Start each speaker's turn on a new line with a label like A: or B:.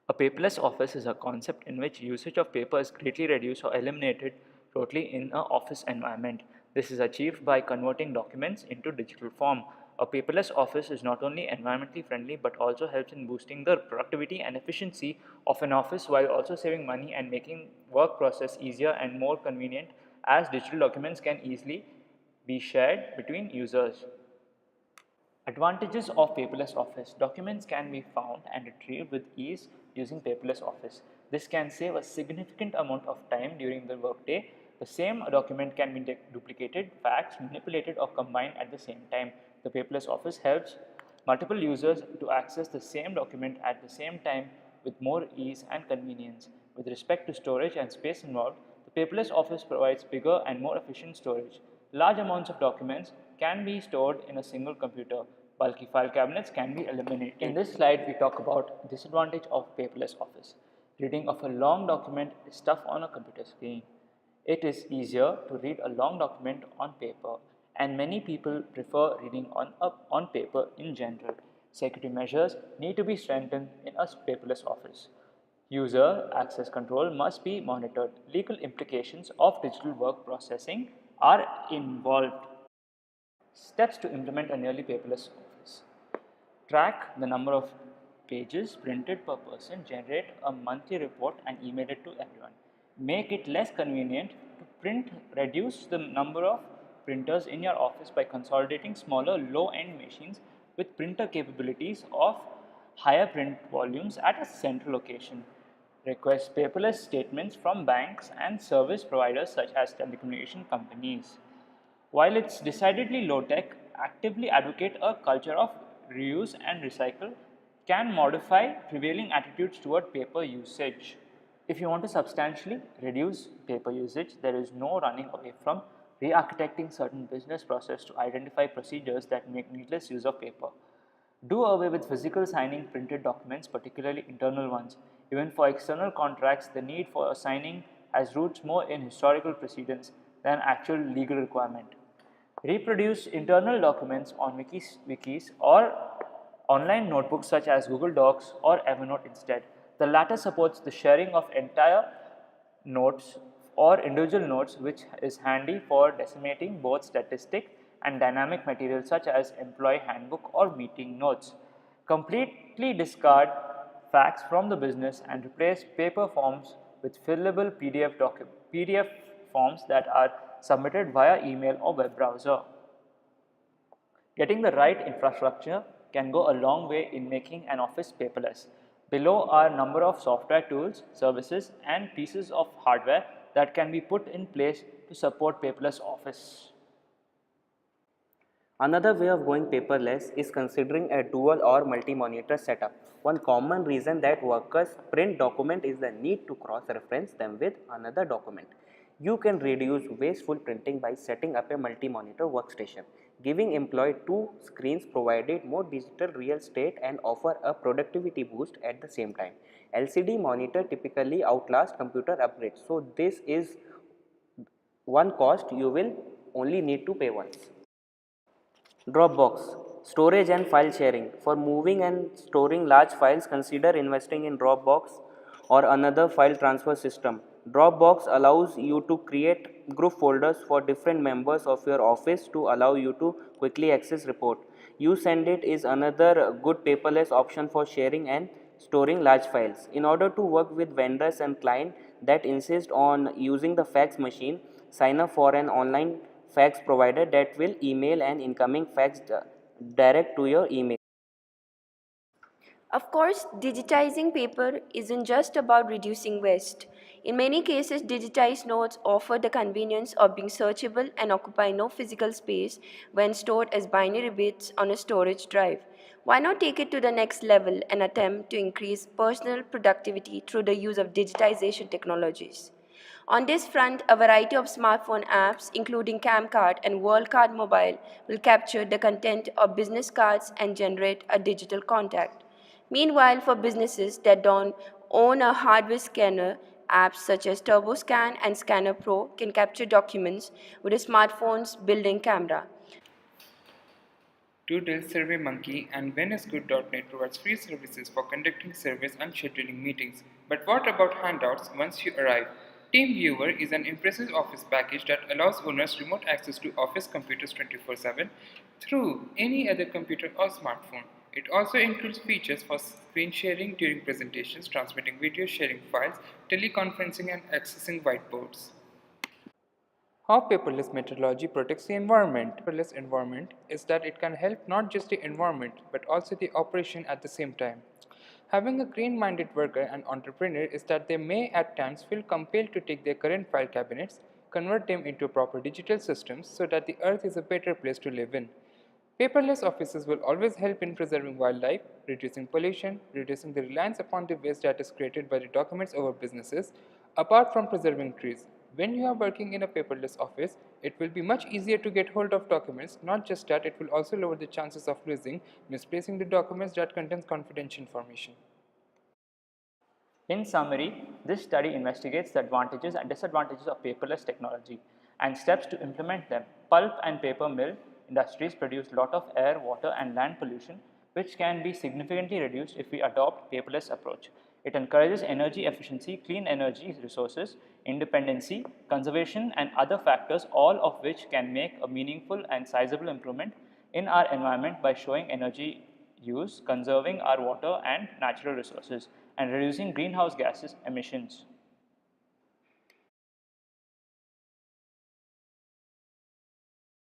A: A paperless office is a concept in which usage of paper is greatly reduced or eliminated totally in an office environment. This is achieved by converting documents into digital form. A paperless office is not only environmentally friendly but also helps in boosting the productivity and efficiency of an office while also saving money and making work process easier and more convenient as digital documents can easily be shared between users. Advantages of paperless office. Documents can be found and retrieved with ease using paperless office. This can save a significant amount of time during the workday. The same document can be duplicated, faxed, manipulated or combined at the same time. The paperless office helps multiple users to access the same document at the same time with more ease and convenience. With respect to storage and space involved, the paperless office provides bigger and more efficient storage. Large amounts of documents can be stored in a single computer. Bulky file cabinets can be eliminated. In this slide, we talk about disadvantage of paperless office. Reading of a long document is tough on a computer screen. It is easier to read a long document on paper, and many people prefer reading on paper in general. Security measures need to be strengthened in a paperless office. User access control must be monitored. Legal implications of digital work processing are involved. Steps to implement a nearly paperless office. Track the number of pages printed per person, generate a monthly report and email it to everyone. Make it less convenient to print, reduce the number of printers in your office by consolidating smaller low-end machines with printer capabilities of higher print volumes at a central location. Request paperless statements from banks and service providers such as telecommunication companies. While it's decidedly low-tech, actively advocate a culture of reuse and recycle can modify prevailing attitudes toward paper usage. If you want to substantially reduce paper usage, there is no running away from re-architecting certain business processes to identify procedures that make needless use of paper. Do away with physical signing printed documents, particularly internal ones. Even for external contracts, the need for a signing has roots more in historical precedents than actual legal requirement. Reproduce internal documents on wikis or online notebooks such as Google Docs or Evernote instead. The latter supports the sharing of entire notes or individual notes, which is handy for disseminating both statistic and dynamic materials such as employee handbook or meeting notes. Completely discard facts from the business and replace paper forms with fillable PDF forms that are submitted via email or web browser. Getting the right infrastructure can go a long way in making an office paperless. Below are a number of software tools, services and pieces of hardware that can be put in place to support paperless office.
B: Another way of going paperless is considering a dual or multi-monitor setup. One common reason that workers print document is the need to cross-reference them with another document. You can reduce wasteful printing by setting up a multi-monitor workstation. Giving employee two screens provided more digital real estate and offer a productivity boost at the same time. LCD monitor typically outlast computer upgrades, so this is one cost you will only need to pay once. Dropbox, storage and file sharing. For moving and storing large files, consider investing in Dropbox or another file transfer system. Dropbox allows you to create group folders for different members of your office to allow you to quickly access report. Send It is another good paperless option for sharing and storing large files. In order to work with vendors and clients that insist on using the fax machine, sign up for an online fax provider that will email an incoming fax direct to your email.
C: Of course, digitizing paper isn't just about reducing waste. In many cases, digitized notes offer the convenience of being searchable and occupy no physical space when stored as binary bits on a storage drive. Why not take it to the next level and attempt to increase personal productivity through the use of digitization technologies? On this front, a variety of smartphone apps, including CamCard and WorldCard Mobile, will capture the content of business cards and generate a digital contact. Meanwhile, for businesses that don't own a hardware scanner, apps such as TurboScan and Scanner Pro can capture documents with a smartphone's built-in camera.
D: Doodle, SurveyMonkey, and WhenIsGood.net provides free services for conducting surveys and scheduling meetings. But what about handouts once you arrive? TeamViewer is an impressive office package that allows owners remote access to office computers 24/7 through any other computer or smartphone. It also includes features for screen sharing during presentations, transmitting video, sharing files, teleconferencing, and accessing whiteboards. How paperless methodology protects the environment? Paperless environment is that it can help not just the environment but also the operation at the same time. Having a green-minded worker and entrepreneur is that they may at times feel compelled to take their current file cabinets, convert them into proper digital systems so that the earth is a better place to live in. Paperless offices will always help in preserving wildlife, reducing pollution, reducing the reliance upon the waste that is created by the documents over businesses, apart from preserving trees. When you are working in a paperless office, it will be much easier to get hold of documents. Not just that, it will also lower the chances of losing, misplacing the documents that contains confidential information.
A: In summary, this study investigates the advantages and disadvantages of paperless technology and steps to implement them. Pulp and paper mill industries produce a lot of air, water and land pollution, which can be significantly reduced if we adopt paperless approach. It encourages energy efficiency, clean energy resources, independency, conservation and other factors, all of which can make a meaningful and sizable improvement in our environment by showing energy use, conserving our water and natural resources, and reducing greenhouse gases emissions.